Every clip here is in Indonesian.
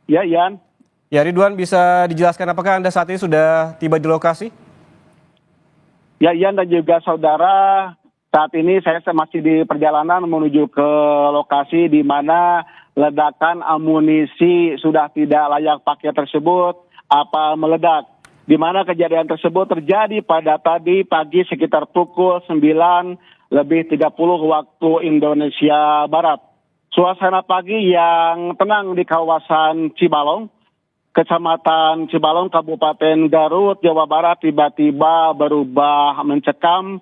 Ya, Ian. Ya, Ridwan, bisa dijelaskan apakah Anda saat ini sudah tiba di lokasi? Ya, Ian dan juga saudara, saat ini saya masih di perjalanan menuju ke lokasi di mana ledakan amunisi sudah tidak layak pakai tersebut meledak. Di mana kejadian tersebut terjadi pada tadi pagi sekitar pukul 9:30 waktu Indonesia Barat. Suasana pagi yang tenang di kawasan Cibalong, Kecamatan Cibalong, Kabupaten Garut, Jawa Barat tiba-tiba berubah mencekam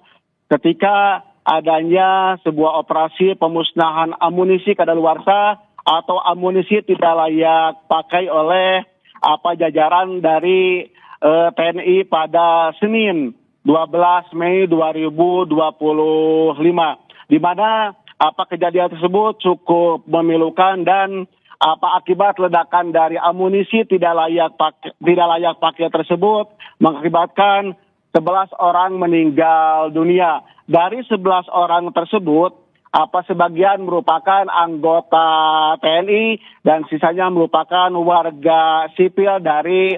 ketika adanya sebuah operasi pemusnahan amunisi kadaluarsa atau amunisi tidak layak pakai oleh jajaran dari TNI pada Senin 12 Mei 2025, di mana kejadian tersebut cukup memilukan dan akibat ledakan dari amunisi tidak layak pakai tersebut mengakibatkan 11 orang meninggal dunia. Dari 11 orang tersebut, sebagian merupakan anggota TNI dan sisanya merupakan warga sipil dari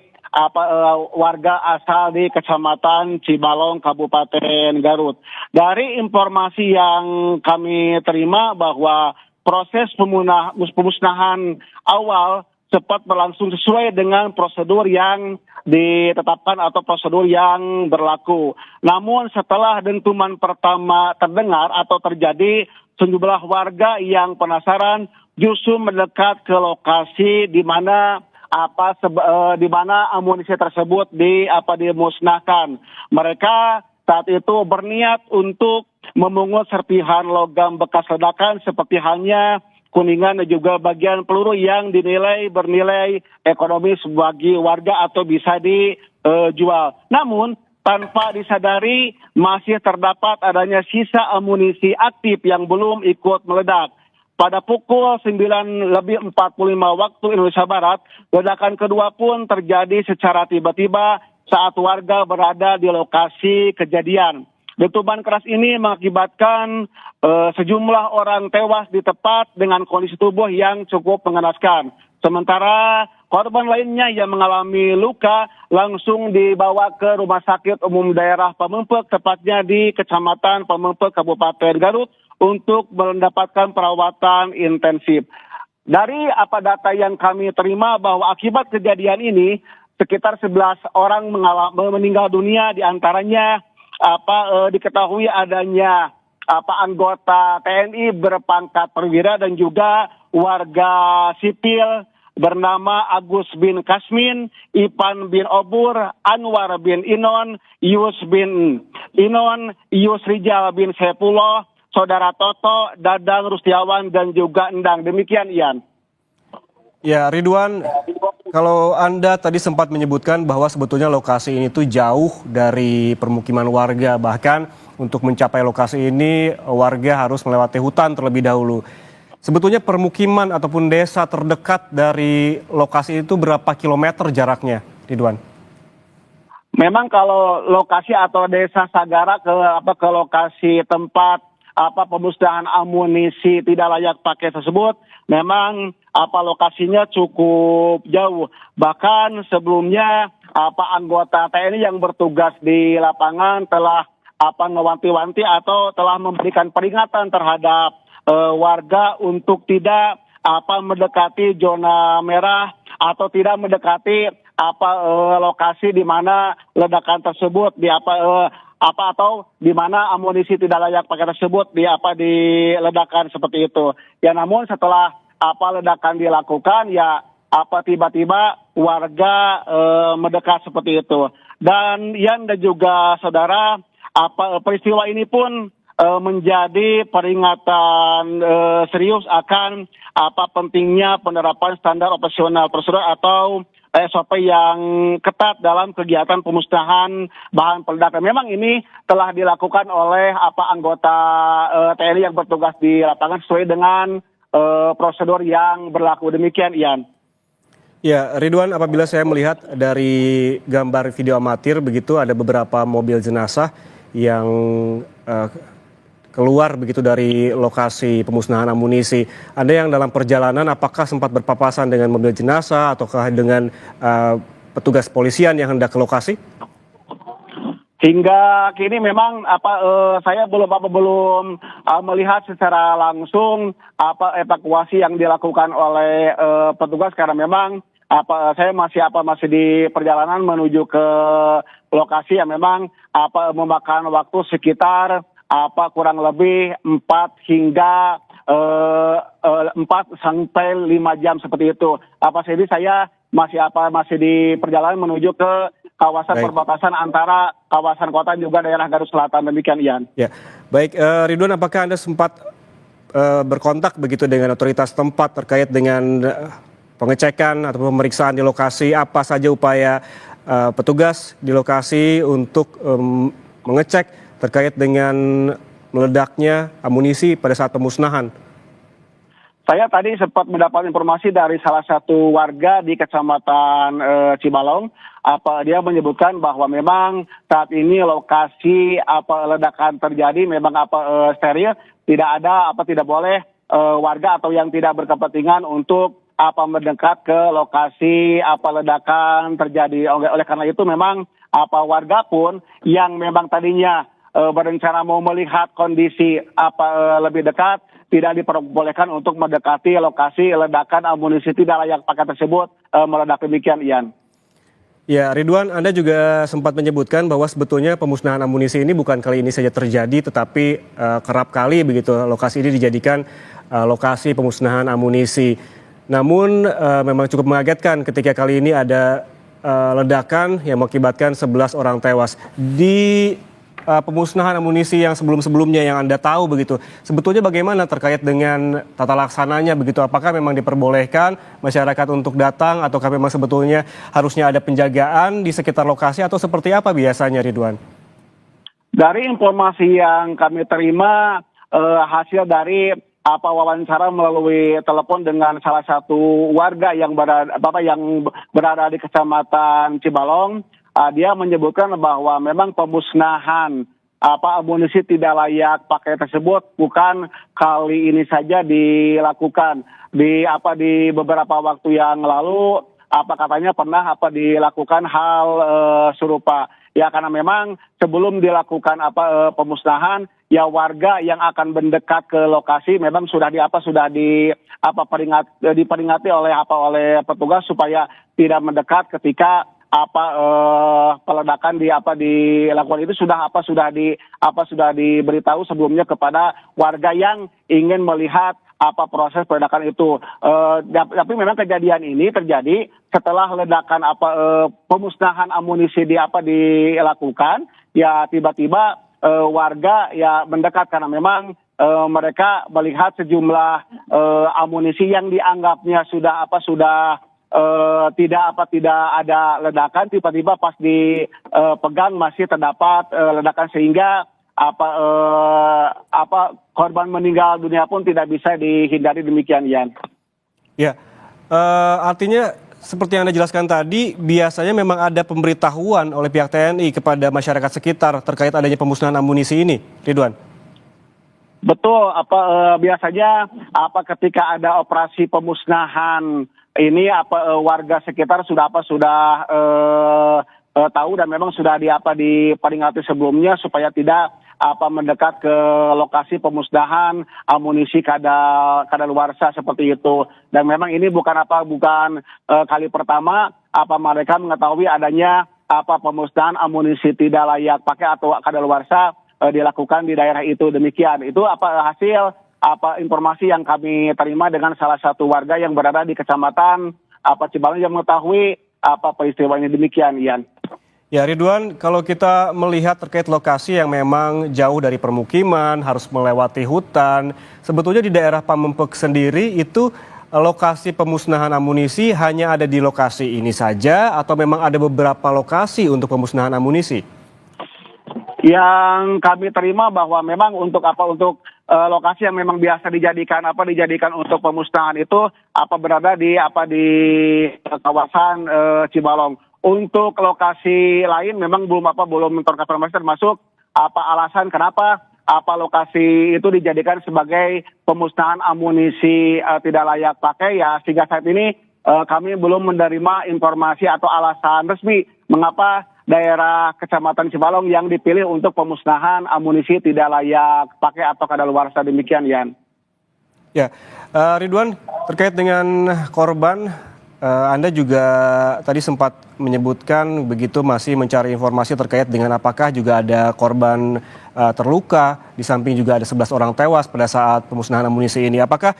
warga asal di Kecamatan Cibalong, Kabupaten Garut. Dari informasi yang kami terima bahwa proses pemusnahan awal cepat berlangsung sesuai dengan prosedur yang ditetapkan atau prosedur yang berlaku. Namun setelah dentuman pertama terdengar atau terjadi, sejumlah warga yang penasaran justru mendekat ke lokasi di mana amunisi tersebut dimusnahkan. Mereka saat itu berniat untuk memungut serpihan logam bekas ledakan seperti halnya kuningan dan juga bagian peluru yang dinilai bernilai ekonomis bagi warga atau bisa dijual. Namun tanpa disadari masih terdapat adanya sisa amunisi aktif yang belum ikut meledak. Pada pukul 9:45 waktu Indonesia Barat, ledakan kedua pun terjadi secara tiba-tiba saat warga berada di lokasi kejadian. Dentuman keras ini mengakibatkan sejumlah orang tewas di tempat dengan kondisi tubuh yang cukup mengenaskan. Sementara korban lainnya yang mengalami luka langsung dibawa ke Rumah Sakit Umum Daerah Pamengpeuk, tepatnya di Kecamatan Pamengpeuk, Kabupaten Garut, untuk mendapatkan perawatan intensif. Dari data yang kami terima bahwa akibat kejadian ini sekitar 11 orang meninggal dunia, diantaranya diketahui adanya anggota TNI berpangkat perwira dan juga warga sipil bernama Agus bin Kasmin, Ipan bin Obur, Anwar bin Inon, Yus bin Inon, Yus Rijal bin Sepuluh, Saudara Toto, Dadang Rustiawan, dan juga Endang. Demikian, Ian. Ya, Ridwan, kalau Anda tadi sempat menyebutkan bahwa sebetulnya lokasi ini tuh jauh dari permukiman warga. Bahkan untuk mencapai lokasi ini warga harus melewati hutan terlebih dahulu. Sebetulnya permukiman ataupun desa terdekat dari lokasi itu berapa kilometer jaraknya, Ridwan? Memang kalau lokasi atau desa Sagara ke lokasi tempat pemusnahan amunisi tidak layak pakai tersebut, memang lokasinya cukup jauh. Bahkan sebelumnya anggota TNI yang bertugas di lapangan telah ngewanti-wanti atau telah memberikan peringatan terhadap warga untuk tidak mendekati zona merah atau tidak mendekati lokasi di mana ledakan tersebut atau di mana amunisi tidak layak pakai tersebut diledakan seperti itu. Ya, namun setelah ledakan dilakukan, ya tiba-tiba warga mendekat seperti itu. Dan Ian dan juga saudara, peristiwa ini pun menjadi peringatan serius akan pentingnya penerapan standar operasional prosedur atau SOP yang ketat dalam kegiatan pemusnahan bahan peledak. Memang ini telah dilakukan oleh anggota TNI yang bertugas di lapangan sesuai dengan prosedur yang berlaku. Demikian, Ian. Ya, Ridwan, apabila saya melihat dari gambar video amatir begitu, ada beberapa mobil jenazah yang keluar begitu dari lokasi pemusnahan amunisi. Anda yang dalam perjalanan apakah sempat berpapasan dengan mobil jenazah ataukah dengan petugas polisian yang hendak ke lokasi? Hingga kini memang saya belum melihat secara langsung evakuasi yang dilakukan oleh petugas karena memang saya masih di perjalanan menuju ke lokasi yang memang memakan waktu sekitar kurang lebih 4 hingga 4 sampai 5 jam seperti itu. Jadi saya masih di perjalanan menuju ke kawasan perbatasan antara kawasan kota dan juga daerah Garut Selatan. Demikian, Ian. Ya, baik Ridwan, apakah Anda sempat berkontak begitu dengan otoritas tempat terkait dengan pengecekan atau pemeriksaan di lokasi? Apa saja upaya petugas di lokasi untuk mengecek terkait dengan meledaknya amunisi pada saat pemusnahan? Saya tadi sempat mendapat informasi dari salah satu warga di Kecamatan Cibalong. Dia menyebutkan bahwa memang saat ini lokasi ledakan terjadi memang steril, tidak boleh warga atau yang tidak berkepentingan untuk mendekat ke lokasi ledakan terjadi. Oleh karena itu memang warga pun yang memang tadinya berencana mau melihat kondisi lebih dekat tidak diperbolehkan untuk mendekati lokasi ledakan amunisi tidak layak pakai tersebut meledak. Demikian, Ian. Ya, Ridwan, Anda juga sempat menyebutkan bahwa sebetulnya pemusnahan amunisi ini bukan kali ini saja terjadi, tetapi kerap kali begitu lokasi ini dijadikan lokasi pemusnahan amunisi. Namun memang cukup mengagetkan ketika kali ini ada ledakan yang mengakibatkan 11 orang tewas. Di pemusnahan amunisi yang sebelum-sebelumnya yang Anda tahu begitu, sebetulnya bagaimana terkait dengan tata laksananya begitu? Apakah memang diperbolehkan masyarakat untuk datang ataukah memang sebetulnya harusnya ada penjagaan di sekitar lokasi atau seperti apa biasanya, Ridwan? Dari informasi yang kami terima hasil dari wawancara melalui telepon dengan salah satu warga yang berada di Kecamatan Cibalong, dia menyebutkan bahwa memang pemusnahan amunisi tidak layak pakai tersebut bukan kali ini saja dilakukan. Di beberapa waktu yang lalu katanya pernah dilakukan hal serupa. Ya, karena memang sebelum dilakukan pemusnahan, ya warga yang akan mendekat ke lokasi memang sudah diperingati oleh petugas supaya tidak mendekat ketika peledakan dilakukan. Itu sudah diberitahu sebelumnya kepada warga yang ingin melihat proses peledakan itu. Tapi memang kejadian ini terjadi setelah ledakan pemusnahan amunisi dilakukan, ya tiba-tiba warga ya mendekat karena memang mereka melihat sejumlah amunisi yang dianggapnya sudah tidak ada ledakan, tiba-tiba pas dipegang masih terdapat ledakan sehingga korban meninggal dunia pun tidak bisa dihindari. Demikian, Ian. Ya, artinya seperti yang Anda jelaskan tadi, biasanya memang ada pemberitahuan oleh pihak TNI kepada masyarakat sekitar terkait adanya pemusnahan amunisi ini, Ridwan? Betul, biasanya ketika ada operasi pemusnahan ini warga sekitar sudah tahu dan memang sudah diperingati sebelumnya supaya tidak mendekat ke lokasi pemusnahan amunisi kadaluarsa seperti itu. Dan memang ini bukan kali pertama mereka mengetahui adanya pemusnahan amunisi tidak layak pakai atau kadaluarsa dilakukan di daerah itu. Demikian. Itu hasil informasi yang kami terima dengan salah satu warga yang berada di Kecamatan Cibalong yang mengetahui peristiwa ini. Demikian, Ian. Ya, Ridwan, kalau kita melihat terkait lokasi yang memang jauh dari permukiman, harus melewati hutan, sebetulnya di daerah Pamempek sendiri itu lokasi pemusnahan amunisi hanya ada di lokasi ini saja atau memang ada beberapa lokasi untuk pemusnahan amunisi? Yang kami terima bahwa memang untuk lokasi yang memang biasa dijadikan untuk pemusnahan itu berada di kawasan Cibalong. Untuk lokasi lain memang belum terkonfirmasi, termasuk alasan kenapa apa lokasi itu dijadikan sebagai pemusnahan amunisi tidak layak pakai ya, sehingga saat ini kami belum menerima informasi atau alasan resmi mengapa daerah Kecamatan Cibalong yang dipilih untuk pemusnahan amunisi tidak layak pakai atau kadaluarsa, demikian Yan. Ya, Ridwan, terkait dengan korban, Anda juga tadi sempat menyebutkan begitu masih mencari informasi terkait dengan apakah juga ada korban terluka, di samping juga ada 11 orang tewas pada saat pemusnahan amunisi ini. Apakah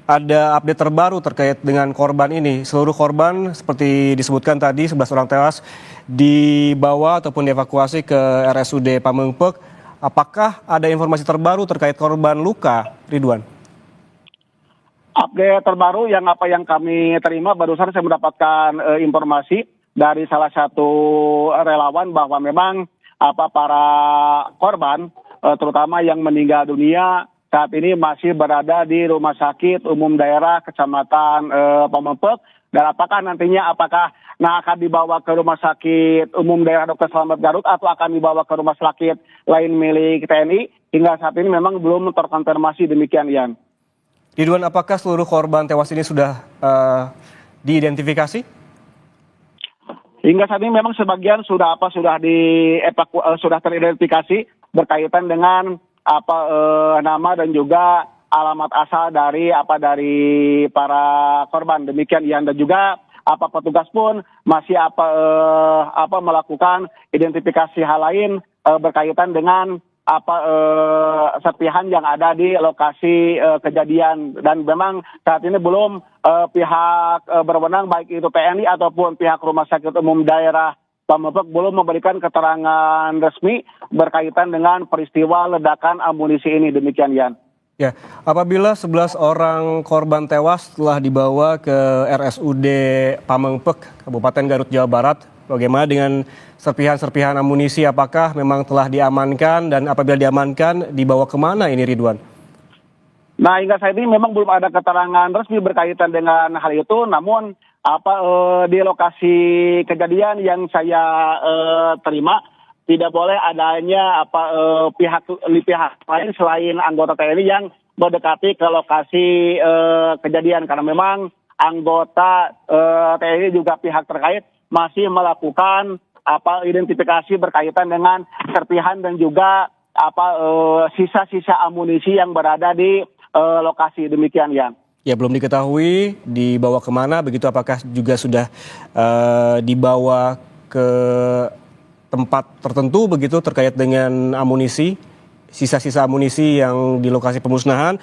ada update terbaru terkait dengan korban ini? Seluruh korban seperti disebutkan tadi 11 orang tewas dibawa ataupun dievakuasi ke RSUD Pamengpeuk. Apakah ada informasi terbaru terkait korban luka, Ridwan? Update terbaru yang kami terima, barusan saya mendapatkan informasi dari salah satu relawan bahwa memang para korban terutama yang meninggal dunia saat ini masih berada di Rumah Sakit Umum Daerah Kecamatan Pamengpeuk, dan apakah akan dibawa ke Rumah Sakit Umum Daerah Dr. Slamet Garut atau akan dibawa ke rumah sakit lain milik TNI, hingga saat ini memang belum terkonfirmasi, demikian Yan. Ridwan, apakah seluruh korban tewas ini sudah diidentifikasi? Hingga saat ini memang sebagian sudah teridentifikasi berkaitan dengan nama dan juga alamat asal dari para korban, demikian Yan. Dan juga petugas pun masih melakukan identifikasi hal lain berkaitan dengan serpihan yang ada di lokasi kejadian, dan memang saat ini belum pihak berwenang baik itu TNI ataupun pihak Rumah Sakit Umum Daerah Pamengpeuk belum memberikan keterangan resmi berkaitan dengan peristiwa ledakan amunisi ini, demikian Yan. Ya, apabila 11 orang korban tewas telah dibawa ke RSUD Pamengpeuk, Kabupaten Garut, Jawa Barat, bagaimana dengan serpihan-serpihan amunisi? Apakah memang telah diamankan, dan apabila diamankan dibawa kemana ini, Ridwan? Nah, hingga saat ini memang belum ada keterangan resmi berkaitan dengan hal itu. Namun di lokasi kejadian yang saya terima tidak boleh adanya pihak lain selain anggota TNI yang mendekati ke lokasi kejadian, karena memang anggota TNI juga pihak terkait masih melakukan identifikasi berkaitan dengan serpihan dan juga sisa-sisa amunisi yang berada di lokasi, demikian Yan. Ya, belum diketahui dibawa kemana, begitu apakah juga sudah dibawa ke tempat tertentu begitu terkait dengan amunisi, sisa-sisa amunisi yang di lokasi pemusnahan.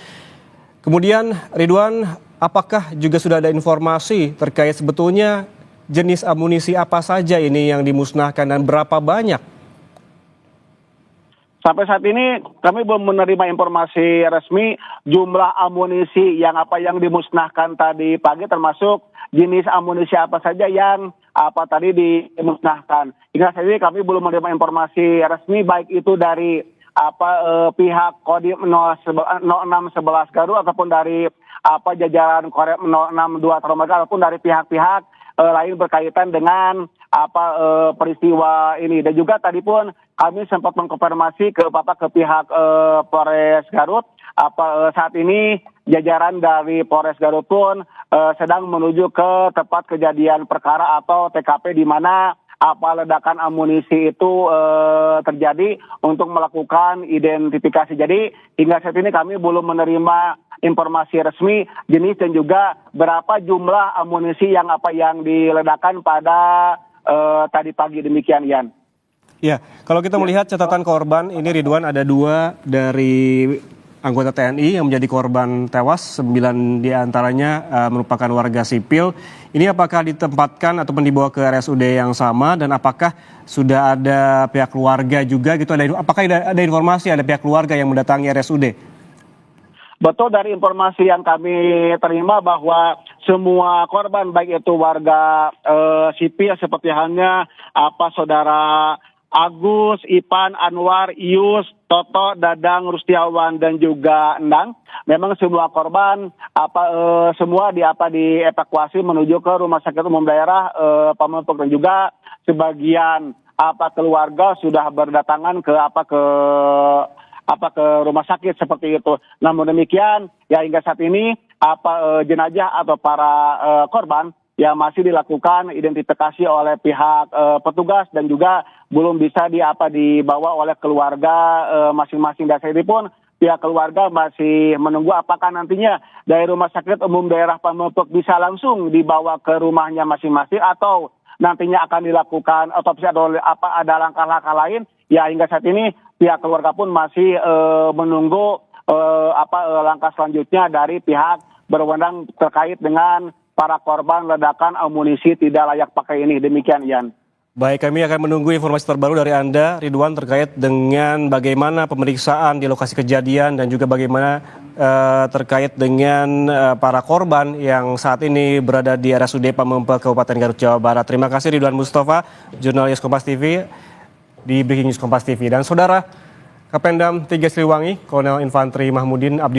Kemudian Ridwan, apakah juga sudah ada informasi terkait sebetulnya jenis amunisi apa saja ini yang dimusnahkan dan berapa banyak? Sampai saat ini kami belum menerima informasi resmi jumlah amunisi yang dimusnahkan tadi pagi, termasuk jenis amunisi apa saja yang tadi dimusnahkan. Hingga saat ini kami belum menerima informasi resmi baik itu dari pihak Kodim 0611 Garut ataupun dari jajaran Korem 062 Tarumaga ataupun dari pihak-pihak lain berkaitan dengan peristiwa ini. Dan juga tadi pun kami sempat mengkonfirmasi ke pihak Polres Garut. Saat ini jajaran dari Polres Garut pun sedang menuju ke tempat kejadian perkara atau TKP di mana ledakan amunisi itu terjadi untuk melakukan identifikasi. Jadi hingga saat ini kami belum menerima informasi resmi jenis dan juga berapa jumlah amunisi yang diledakkan pada tadi pagi, demikian Yan. Ya, kalau kita melihat catatan korban ini, Ridwan, ada 2 dari anggota TNI yang menjadi korban tewas, 9 diantaranya merupakan warga sipil. Ini apakah ditempatkan ataupun dibawa ke RSUD yang sama, dan apakah sudah ada pihak keluarga juga gitu? Apakah ada informasi ada pihak keluarga yang mendatangi RSUD? Betul, dari informasi yang kami terima bahwa semua korban baik itu warga sipil seperti halnya saudara Agus, Ipan, Anwar, Ius, Toto, Dadang, Rustiawan dan juga Endang. Memang semua korban semua dievakuasi menuju ke Rumah Sakit Umum Daerah Pamengpeuk, dan juga sebagian keluarga sudah berdatangan ke ke rumah sakit seperti itu. Namun demikian, ya hingga saat ini jenazah atau para korban yang masih dilakukan identifikasi oleh pihak petugas dan juga belum bisa dibawa oleh keluarga masing-masing. Dan ini pun pihak keluarga masih menunggu apakah nantinya dari Rumah Sakit Umum Daerah Pamengpeuk bisa langsung dibawa ke rumahnya masing-masing atau nantinya akan dilakukan otopsi atau ada langkah-langkah lain. Ya hingga saat ini pihak keluarga pun masih menunggu langkah selanjutnya dari pihak berwenang terkait dengan para korban ledakan amunisi tidak layak pakai ini. Demikian, Ian. Baik, kami akan menunggu informasi terbaru dari Anda, Ridwan, terkait dengan bagaimana pemeriksaan di lokasi kejadian dan juga bagaimana terkait dengan para korban yang saat ini berada di RSUD Pamengpeuk, Kabupaten Garut, Jawa Barat. Terima kasih Ridwan Mustafa, jurnalis Kompas TV di Breaking News Kompas TV. Dan Saudara, Kapendam 3 Siliwangi, Kolonel Infanteri Mahmudin Abdi